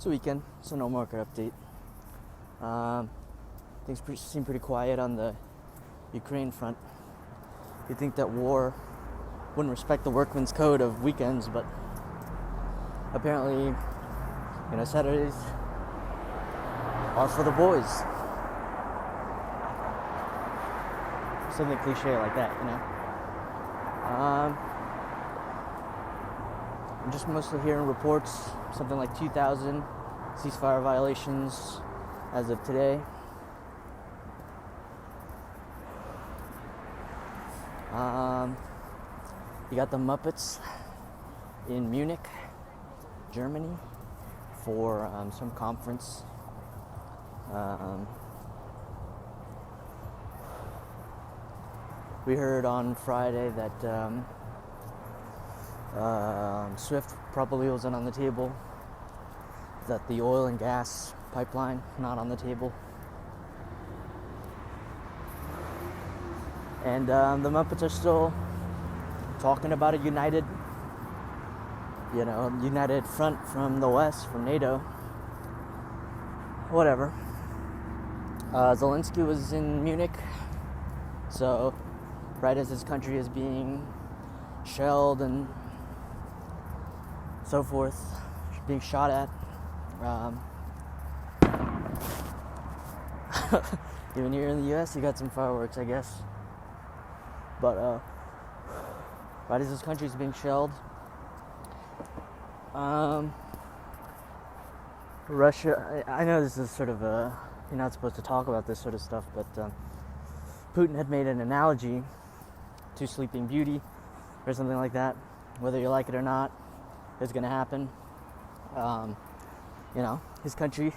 It's a weekend, so no market update. Things seem pretty quiet on the Ukraine front. You'd think that war wouldn't respect the workman's code of weekends, but apparently, Saturdays are for the boys. Something cliche like that, I'm just mostly hearing reports, something like 2,000 ceasefire violations as of today. You got the Muppets in Munich, Germany, for some conference. We heard on Friday that SWIFT probably wasn't on the table, that the oil and gas pipeline not on the table. And the Muppets are still talking about a united front from the West, from NATO. Whatever. Zelensky was in Munich, so right as his country is being shelled and so forth, being shot at. Even here in the US, you got some fireworks, I guess. But right as this country's being shelled, Russia, I know this is sort of you're not supposed to talk about this sort of stuff, but Putin had made an analogy to Sleeping Beauty or something like that. Whether you like it or not, it's going to happen. His country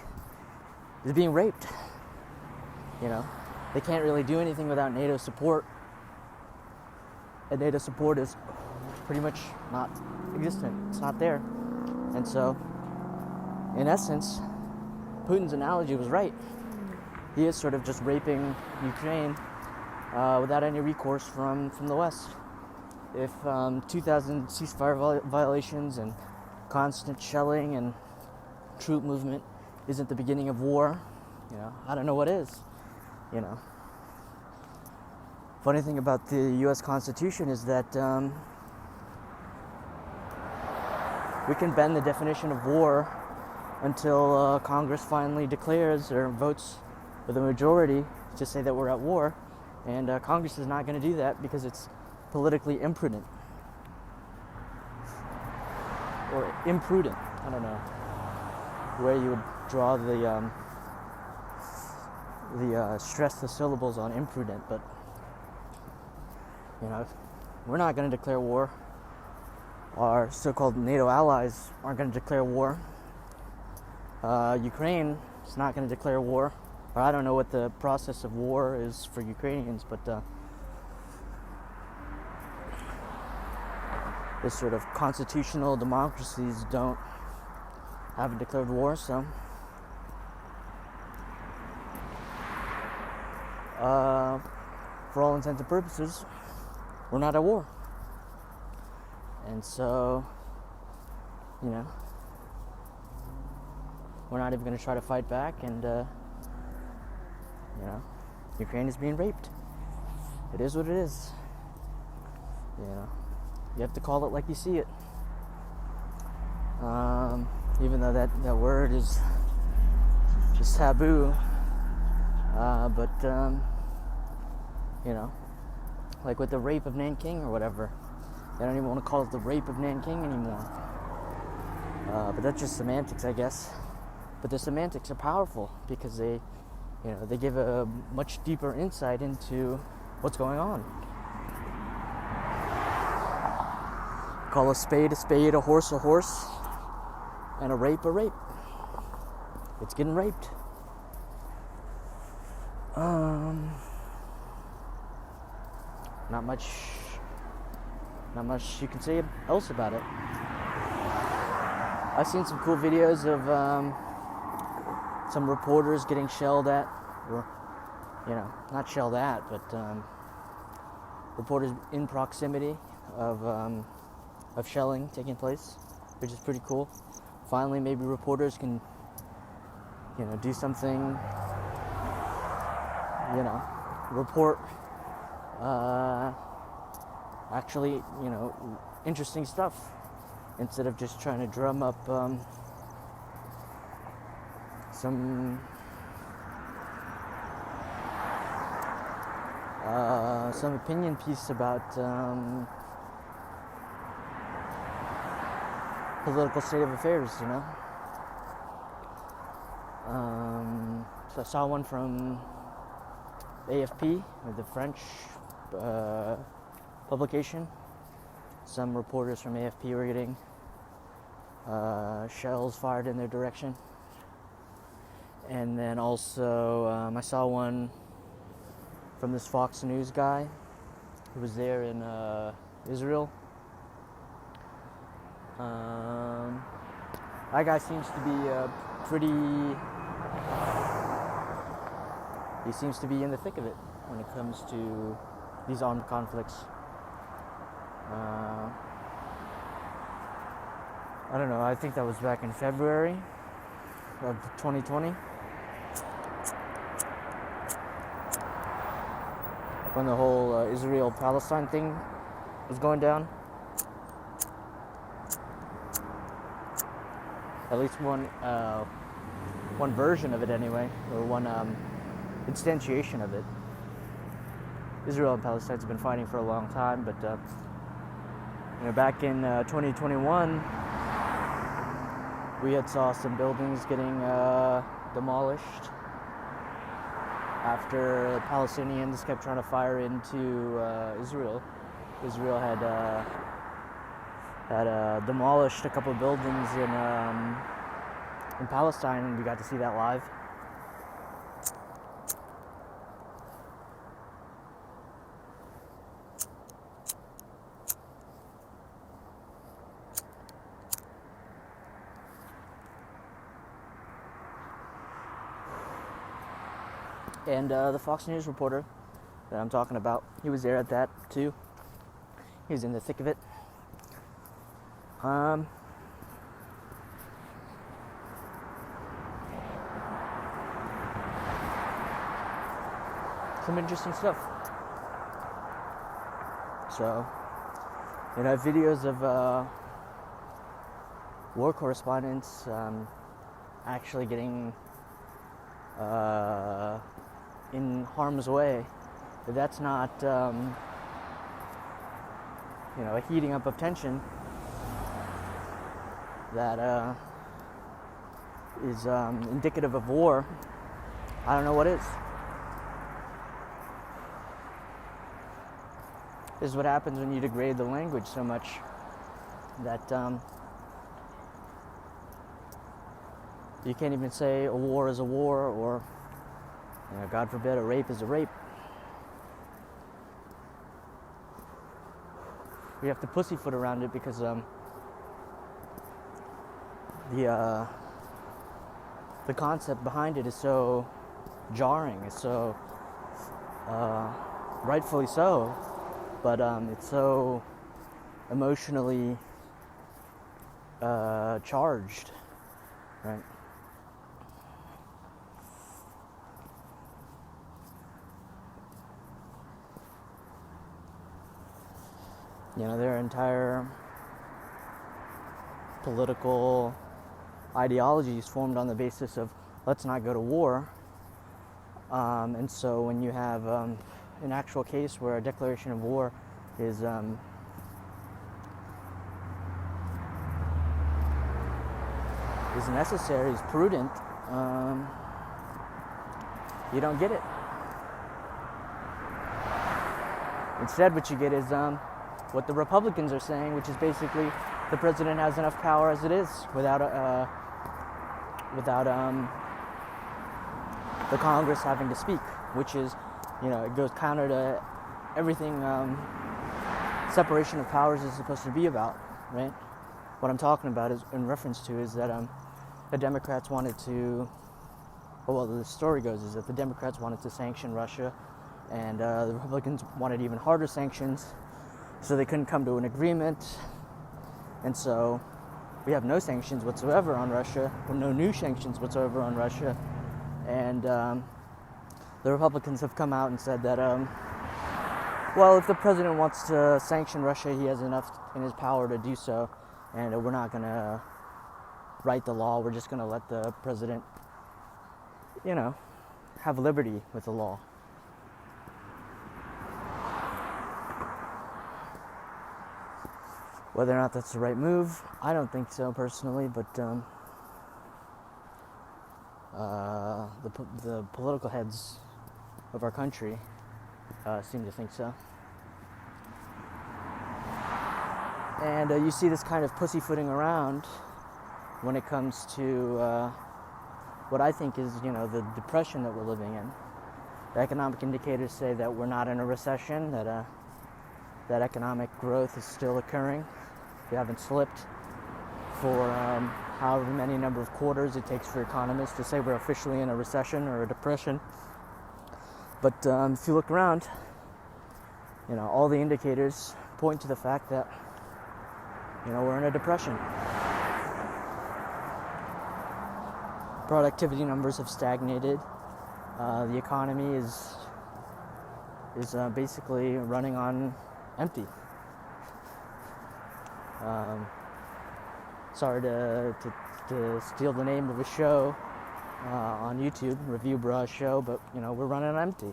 is being raped. They can't really do anything without NATO support. And NATO support is pretty much not existent. It's not there. And so, in essence, Putin's analogy was right. He is sort of just raping Ukraine without any recourse from the West. If 2,000 ceasefire violations and constant shelling and troop movement isn't the beginning of war, I don't know what is. Funny thing about the U.S. Constitution is that we can bend the definition of war until Congress finally declares or votes with a majority to say that we're at war, and Congress is not going to do that because it's politically imprudent. Or imprudent, I don't know where you would draw the stress the syllables on imprudent, but we're not going to declare war. Our so-called NATO allies aren't going to declare war. Ukraine is not going to declare war. Or I don't know what the process of war is for Ukrainians, but this sort of constitutional democracies haven't declared war, so for all intents and purposes, we're not at war. And so, we're not even going to try to fight back, and Ukraine is being raped. It is what it is. You have to call it like you see it. Even though that word is just taboo. But like with the rape of Nanking or whatever, they don't even want to call it the rape of Nanking anymore. But that's just semantics, I guess. But the semantics are powerful because they give a much deeper insight into what's going on. Call a spade, a horse, and a rape. It's getting raped. Not much you can say else about it. I've seen some cool videos of some reporters getting shelled at, or not shelled at, but reporters in proximity of shelling taking place, which is pretty cool. Finally, maybe reporters can do something, report actually, interesting stuff instead of just trying to drum up some opinion piece about political state of affairs, So I saw one from AFP, or the French publication. Some reporters from AFP were getting shells fired in their direction. And then also I saw one from this Fox News guy who was there in Israel. That guy seems to be he seems to be in the thick of it when it comes to these armed conflicts. I don't know, I think that was back in February of 2020. When the whole Israel-Palestine thing was going down. At least one version of it anyway, or one instantiation of it. Israel and Palestine have been fighting for a long time, but back in 2021, we had saw some buildings getting demolished after the Palestinians kept trying to fire into Israel. Israel had demolished a couple of buildings in Palestine, and we got to see that live. And the Fox News reporter that I'm talking about, he was there at that too. He was in the thick of it. Some interesting stuff. So, I have videos of war correspondents actually getting in harm's way. If that's not a heating up of tension that is indicative of war, I don't know what is. This is what happens when you degrade the language so much that you can't even say a war is a war, or God forbid, a rape is a rape. We have to pussyfoot around it because the concept behind it is so jarring. It's so rightfully so, but it's so emotionally charged, right? Their entire political ideology is formed on the basis of let's not go to war. And so when you have an actual case where a declaration of war is necessary, is prudent, you don't get it. Instead, what you get is what the Republicans are saying, which is basically the president has enough power as it is without the Congress having to speak, which is, it goes counter to everything separation of powers is supposed to be about, right? What I'm talking about is in reference to is that the Democrats wanted to, the story goes is that the Democrats wanted to sanction Russia, and the Republicans wanted even harder sanctions, so they couldn't come to an agreement. And so we have no sanctions whatsoever on Russia, or no new sanctions whatsoever on Russia. And the Republicans have come out and said that, well, if the president wants to sanction Russia, he has enough in his power to do so, and we're not going to write the law. We're just going to let the president, have liberty with the law. Whether or not that's the right move, I don't think so personally, but the political heads of our country seem to think so. And you see this kind of pussyfooting around when it comes to what I think is, the depression that we're living in. The economic indicators say that we're not in a recession, that economic growth is still occurring. We haven't slipped for however many number of quarters it takes for economists to say we're officially in a recession or a depression. But if you look around, all the indicators point to the fact that, we're in a depression. Productivity numbers have stagnated. The economy is basically running on empty. Sorry to steal the name of a show on YouTube, Review Bra Show, but we're running on empty.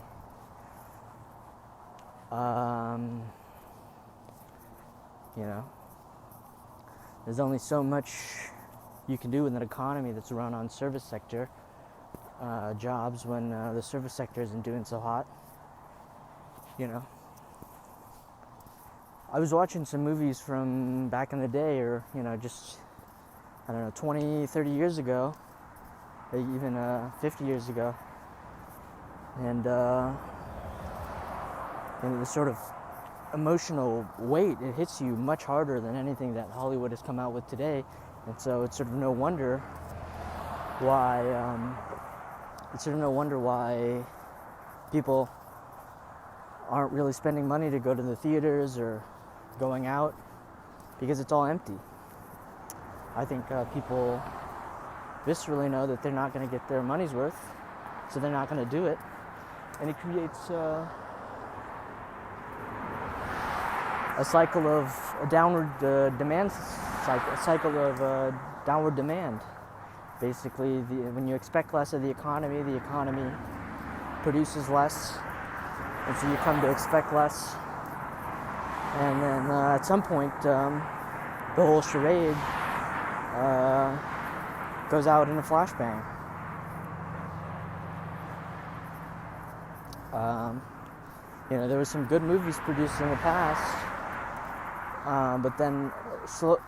There's only so much you can do with an economy that's run on service sector jobs when the service sector isn't doing so hot. I was watching some movies from back in the day, or, just, 20, 30 years ago, even 50 years ago. And the sort of emotional weight, it hits you much harder than anything that Hollywood has come out with today. And so it's sort of no wonder why, people aren't really spending money to go to the theaters or going out, because it's all empty. I think people viscerally know that they're not going to get their money's worth, so they're not going to do it, and it creates a cycle of a downward demand cycle, a cycle of downward demand. Basically, when you expect less of the economy produces less, and so you come to expect less. And then at some point, the whole charade goes out in a flashbang. There were some good movies produced in the past, but then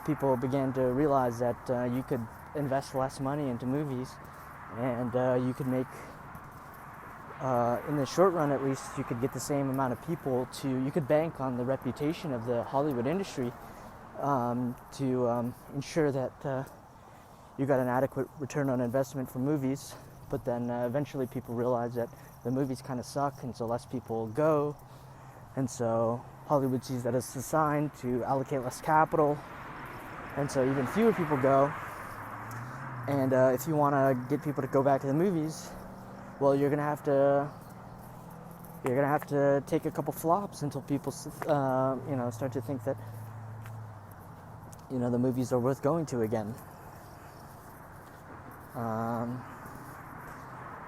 people began to realize that you could invest less money into movies, and you could make, in the short run at least, you could get the same amount of people you could bank on the reputation of the Hollywood industry to ensure that you got an adequate return on investment for movies. But then eventually people realize that the movies kind of suck, and so less people go, and so Hollywood sees that as a sign to allocate less capital, and so even fewer people go. And if you want to get people to go back to the movies, well, you're gonna have to take a couple flops until people start to think that the movies are worth going to again.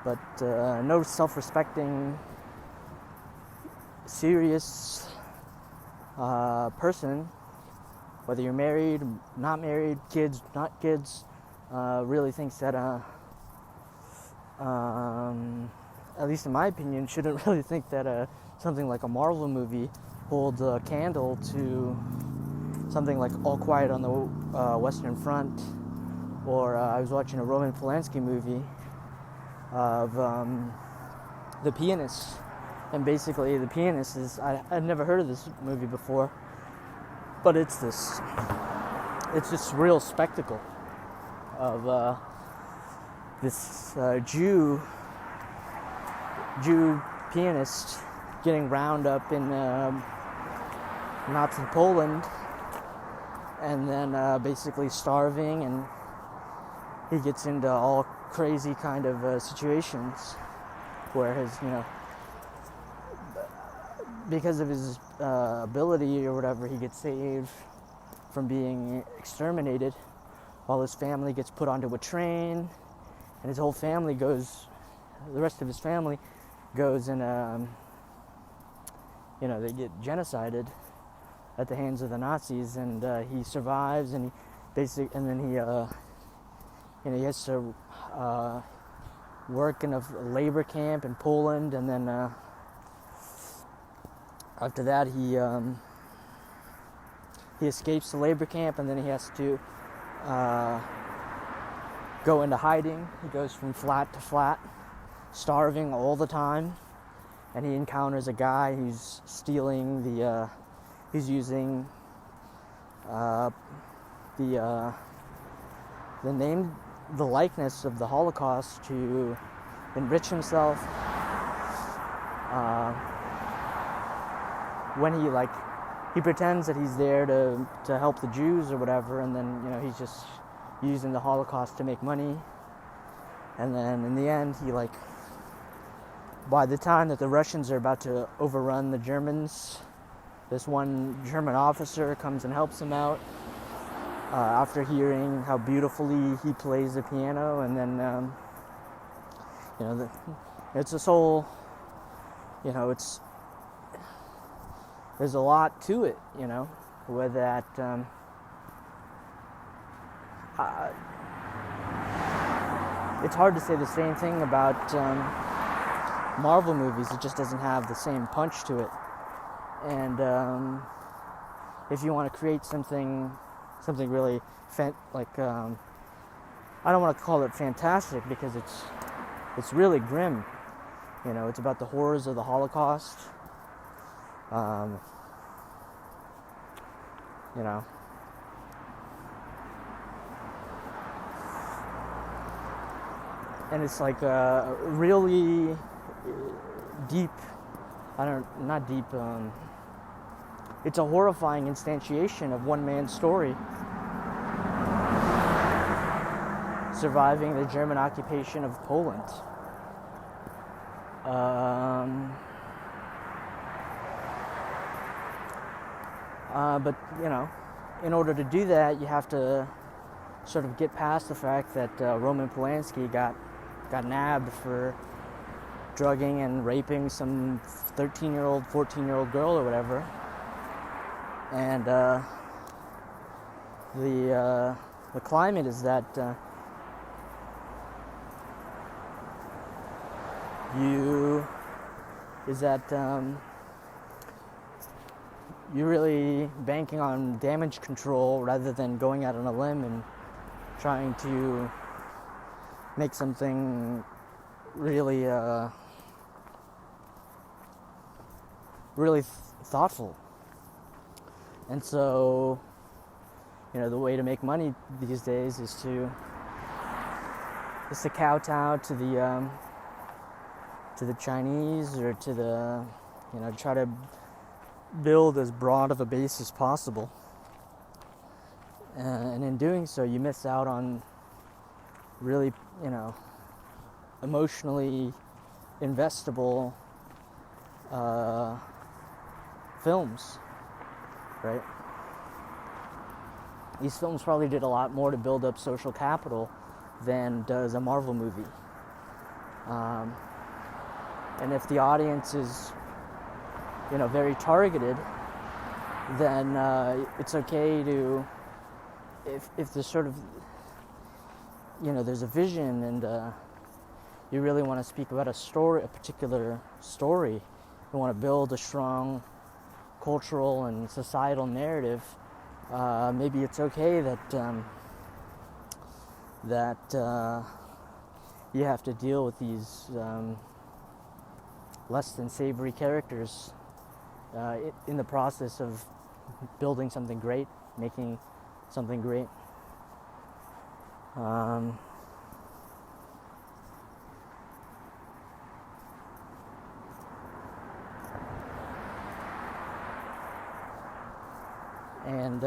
But no self-respecting, serious person, whether you're married, not married, kids, not kids, really thinks that at least in my opinion, shouldn't really think that something like a Marvel movie holds a candle to something like All Quiet on the Western Front, or I was watching a Roman Polanski movie of The Pianist, and basically The Pianist is, I'd never heard of this movie before, but it's this real spectacle of this Jew pianist getting round up in Nazi Poland and then basically starving, and he gets into all crazy kind of situations where his, because of his ability or whatever, he gets saved from being exterminated, while his family gets put onto a train, and his whole family goes, the rest of his family goes and, they get genocided at the hands of the Nazis, and he survives, and and then he has to work in a labor camp in Poland, and then after that he escapes the labor camp, and then he has to go into hiding. He goes from flat to flat, starving all the time, and he encounters a guy who's stealing he's using the likeness of the Holocaust to enrich himself. When he pretends that he's there to help the Jews or whatever, and then he's just using the Holocaust to make money. And then in the end, by the time that the Russians are about to overrun the Germans, this one German officer comes and helps him out after hearing how beautifully he plays the piano. And then it's this whole, there's a lot to it, with that. It's hard to say the same thing about Marvel movies. It just doesn't have the same punch to it. And if you want to create something really I don't want to call it fantastic, because it's really grim. It's about the horrors of the Holocaust. And it's really deep. Not deep. It's a horrifying instantiation of one man's story, surviving the German occupation of Poland. But in order to do that, you have to sort of get past the fact that Roman Polanski got nabbed for drugging and raping some 13-year-old, 14-year-old girl or whatever. And the climate is that you're really banking on damage control rather than going out on a limb and trying to make something really thoughtful. And so the way to make money these days is to kowtow to the Chinese, or to the try to build as broad of a base as possible, and in doing so you miss out on really emotionally investable films, right? These films probably did a lot more to build up social capital than does a Marvel movie. And if the audience is very targeted, then it's okay to, if there's sort of there's a vision, and you really want to speak about a particular story, you want to build a strong cultural and societal narrative, maybe it's okay that you have to deal with these less than savory characters in the process of building something great, making something great. And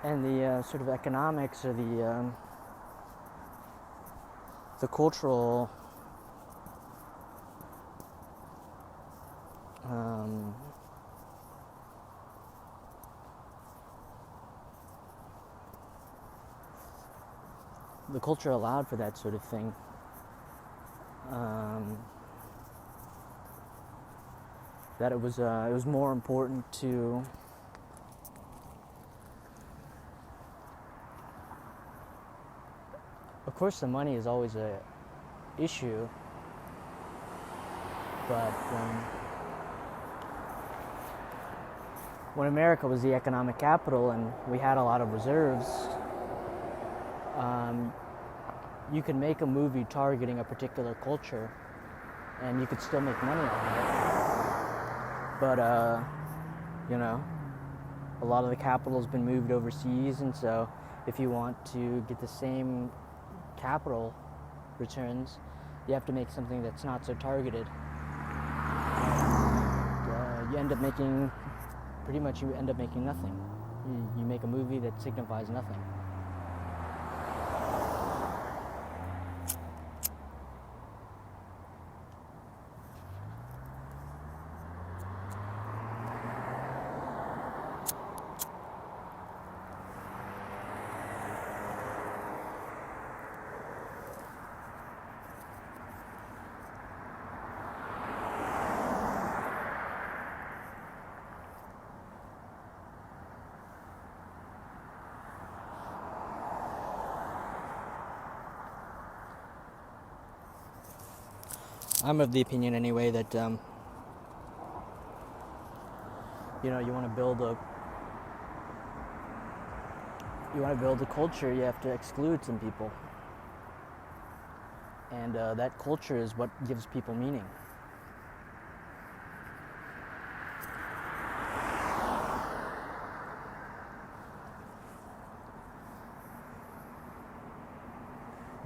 and the sort of economics or the cultural the culture allowed for that sort of thing. That it was more important to of course the money is always a issue, but when America was the economic capital and we had a lot of reserves, you could make a movie targeting a particular culture and you could still make money out of it. But, a lot of the capital has been moved overseas, and so if you want to get the same capital returns, you have to make something that's not so targeted. And, you end up making nothing. You make a movie that signifies nothing. I'm of the opinion anyway that you want to build a culture, you have to exclude some people, and that culture is what gives people meaning.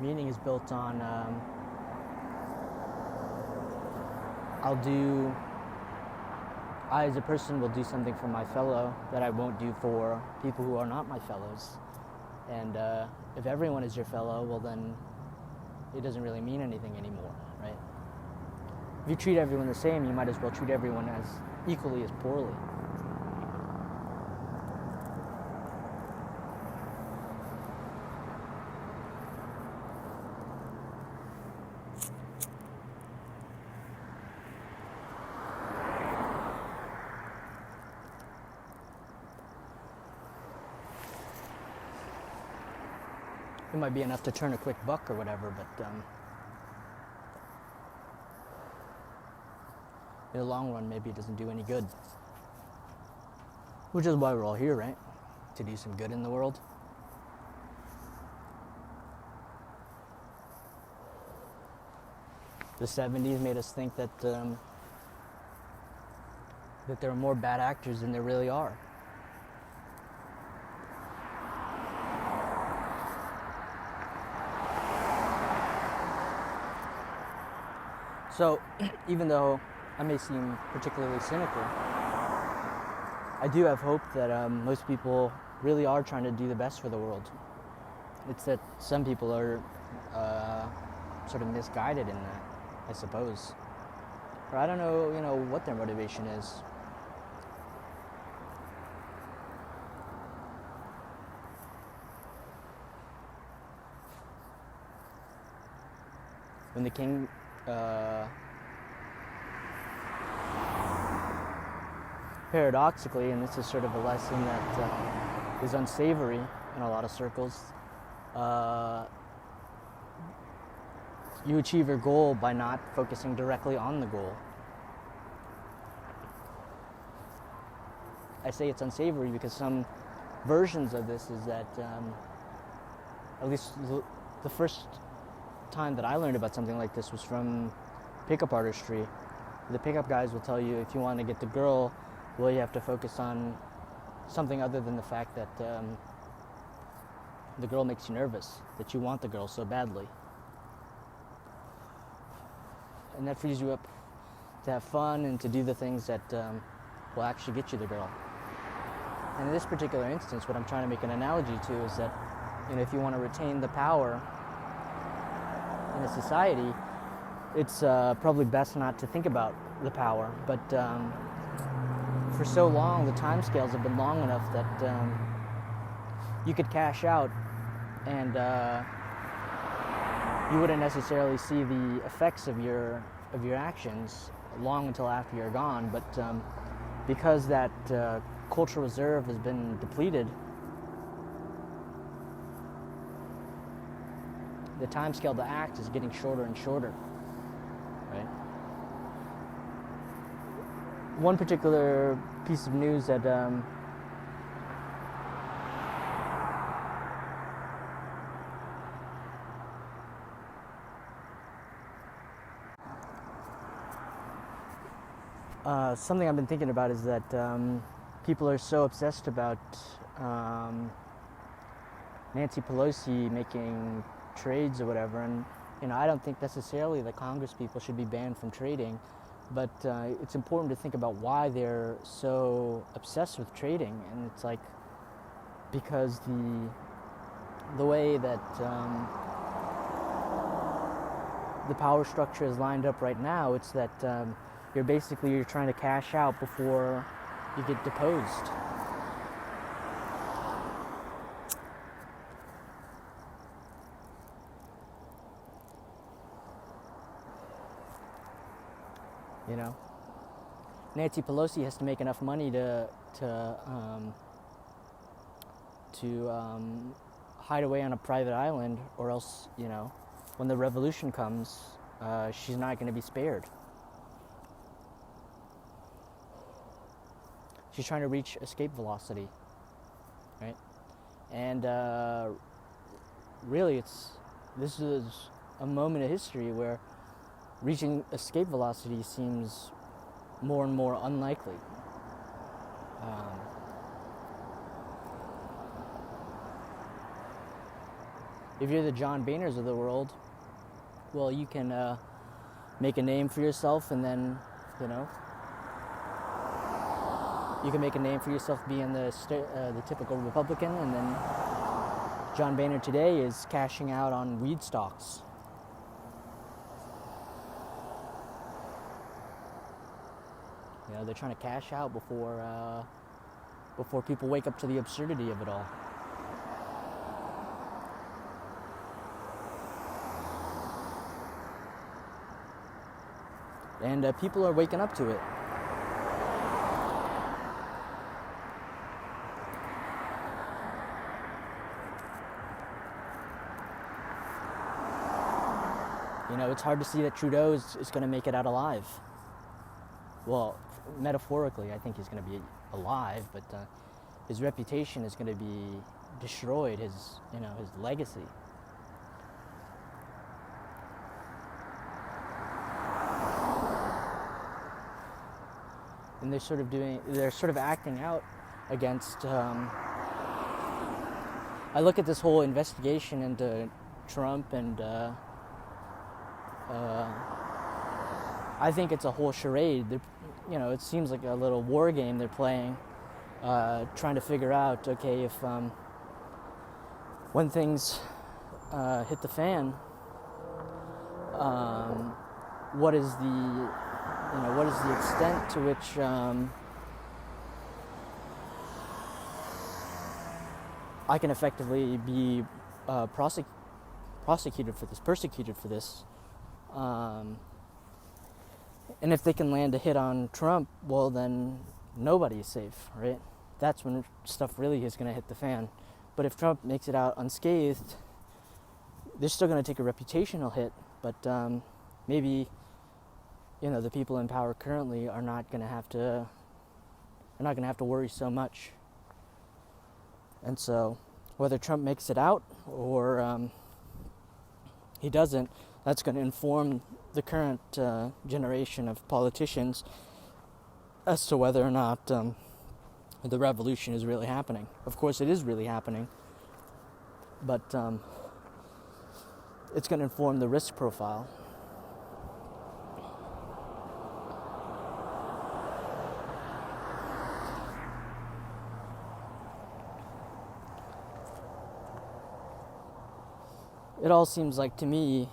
Meaning is built on I as a person will do something for my fellow that I won't do for people who are not my fellows. And if everyone is your fellow, well then it doesn't really mean anything anymore, right? If you treat everyone the same, you might as well treat everyone as equally as poorly. It might be enough to turn a quick buck or whatever, but in the long run, maybe it doesn't do any good. Which is why we're all here, right? To do some good in the world. The 70s made us think that there are more bad actors than there really are. So, even though I may seem particularly cynical, I do have hope that most people really are trying to do the best for the world. It's that some people are sort of misguided in that, I suppose. Or I don't know, what their motivation is. When the king paradoxically, and this is sort of a lesson that is unsavory in a lot of circles, you achieve your goal by not focusing directly on the goal. I say it's unsavory because some versions of this is that, at least the first time that I learned about something like this was from pickup artistry. The pickup guys will tell you if you want to get the girl, well, you have to focus on something other than the fact that the girl makes you nervous, that you want the girl so badly. And that frees you up to have fun and to do the things that will actually get you the girl. And in this particular instance, what I'm trying to make an analogy to is that, if you want to retain the power in a society, it's probably best not to think about the power. But for so long, the timescales have been long enough that you could cash out and you wouldn't necessarily see the effects of your actions long until after you're gone. But because that cultural reserve has been depleted, the time scale to act is getting shorter and shorter, right? One particular piece of news that something I've been thinking about is that people are so obsessed about Nancy Pelosi making trades or whatever, and I don't think necessarily the Congress people should be banned from trading, but it's important to think about why they're so obsessed with trading. And it's like, because the way that the power structure is lined up right now, it's that you're trying to cash out before you get deposed. Nancy Pelosi has to make enough money to hide away on a private island, or else, when the revolution comes, she's not going to be spared. She's trying to reach escape velocity, right? And really, this is a moment of history where reaching escape velocity seems more and more unlikely. If you're the John Boehners of the world, well, you can make a name for yourself, and then, you can make a name for yourself being the typical Republican, and then John Boehner today is cashing out on weed stocks. They're trying to cash out before people wake up to the absurdity of it all. And people are waking up to it. It's hard to see that Trudeau is going to make it out alive. Well, metaphorically, I think he's going to be alive, but his reputation is going to be destroyed, his legacy. And they're sort of acting out against, I look at this whole investigation into Trump, and I think it's a whole charade. It seems like a little war game they're playing, trying to figure out, okay, if when things hit the fan, what is the extent to which I can effectively be persecuted for this. And if they can land a hit on Trump, well, then nobody is safe, right? That's when stuff really is going to hit the fan. But if Trump makes it out unscathed, they're still going to take a reputational hit, but maybe, the people in power currently are not going to have to worry so much. And so, whether Trump makes it out or he doesn't, that's going to inform the current generation of politicians as to whether or not the revolution is really happening. Of course, it is really happening, but it's going to inform the risk profile. it all seems like to me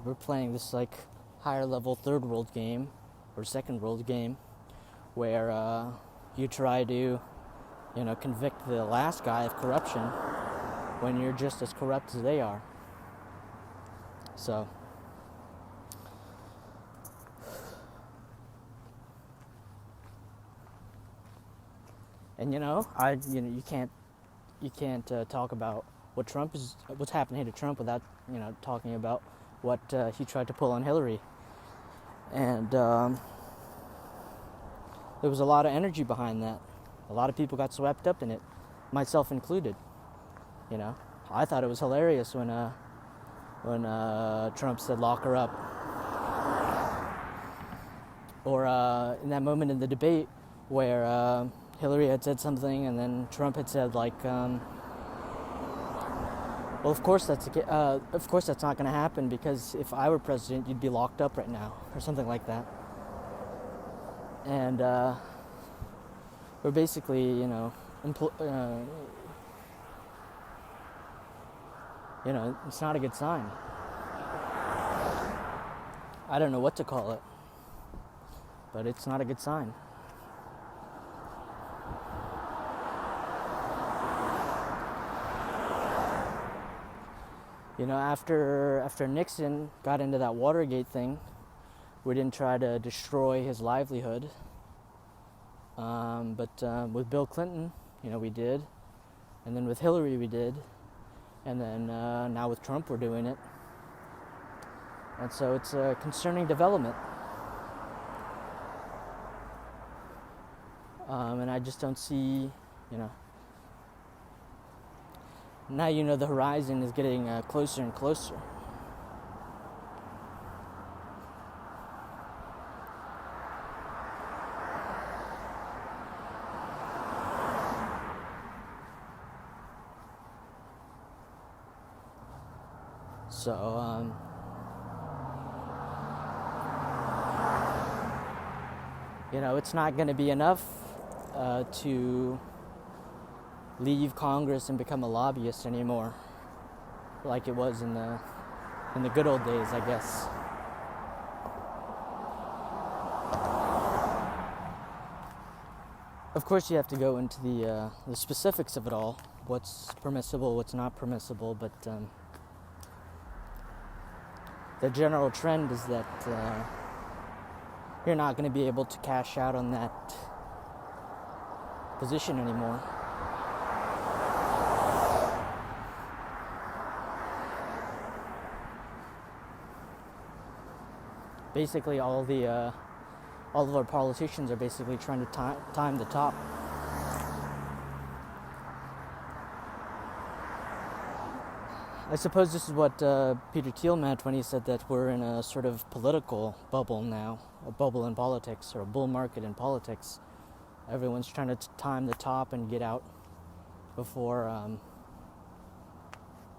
we're playing this like higher level third world game or second world game where you try to, convict the last guy of corruption when you're just as corrupt as they are. So, and you can't talk about what's happening to Trump without talking about what he tried to pull on Hillary, and there was a lot of energy behind that. A lot of people got swept up in it, myself included. I thought it was hilarious when Trump said lock her up, or in that moment in the debate where Hillary had said something and then Trump had said like, well, of course that's not going to happen because if I were president, you'd be locked up right now, or something like that. And we're basically, it's not a good sign. I don't know what to call it, but it's not a good sign. After Nixon got into that Watergate thing, we didn't try to destroy his livelihood. But with Bill Clinton, we did. And then with Hillary, we did. And then now with Trump, we're doing it. And so it's a concerning development. And I just don't see, now the horizon is getting closer and closer. So, it's not going to be enough to leave Congress and become a lobbyist anymore, like it was in the good old days, I guess. Of course, you have to go into the specifics of it all, what's permissible, what's not permissible, but the general trend is that you're not going to be able to cash out on that position anymore. Basically, all of our politicians are basically trying to time the top. I suppose this is what Peter Thiel meant when he said that we're in a sort of political bubble now, a bubble in politics, or a bull market in politics. Everyone's trying to time the top and get out before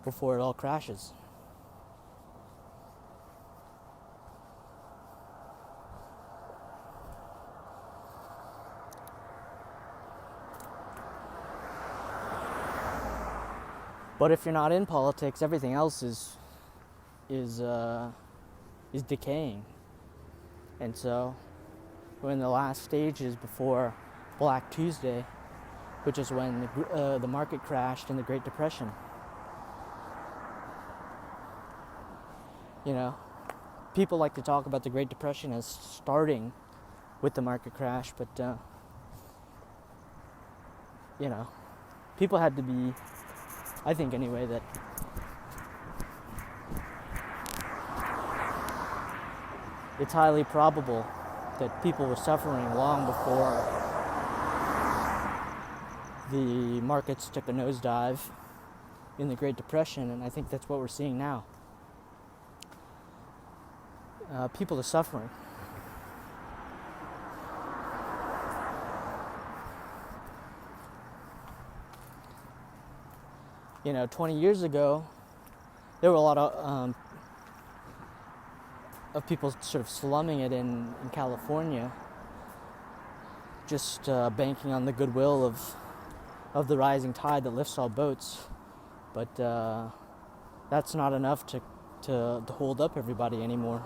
it all crashes. But if you're not in politics, everything else is decaying. And so, we're in the last stages before Black Tuesday, which is when the market crashed in the Great Depression. People like to talk about the Great Depression as starting with the market crash, but people had to be, I think anyway, that it's highly probable that people were suffering long before the markets took a nosedive in the Great Depression, and I think that's what we're seeing now. People are suffering. 20 years ago, there were a lot of people sort of slumming it in California, just banking on the goodwill of the rising tide that lifts all boats. But that's not enough to hold up everybody anymore.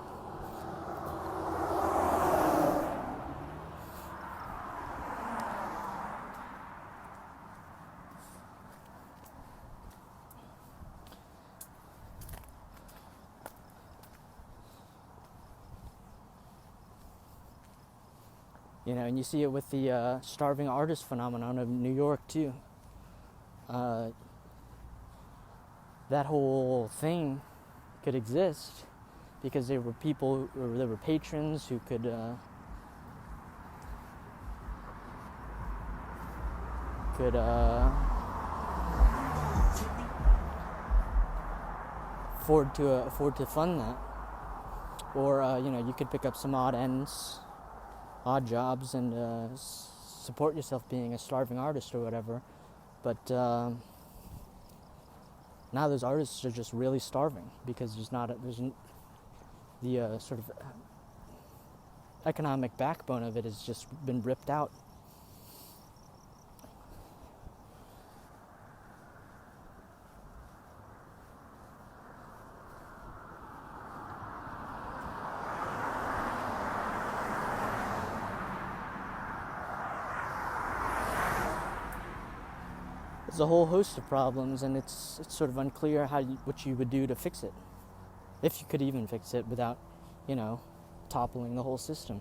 You know, and you see it with the starving artist phenomenon of New York too. That whole thing could exist because there were people, or there were patrons who could afford to fund that, or you know, you could pick up some odd jobs and support yourself being a starving artist or whatever. But now those artists are just really starving because the sort of economic backbone of it has just been ripped out. There's a whole host of problems, and it's sort of unclear what you would do to fix it, if you could even fix it without, you know, toppling the whole system.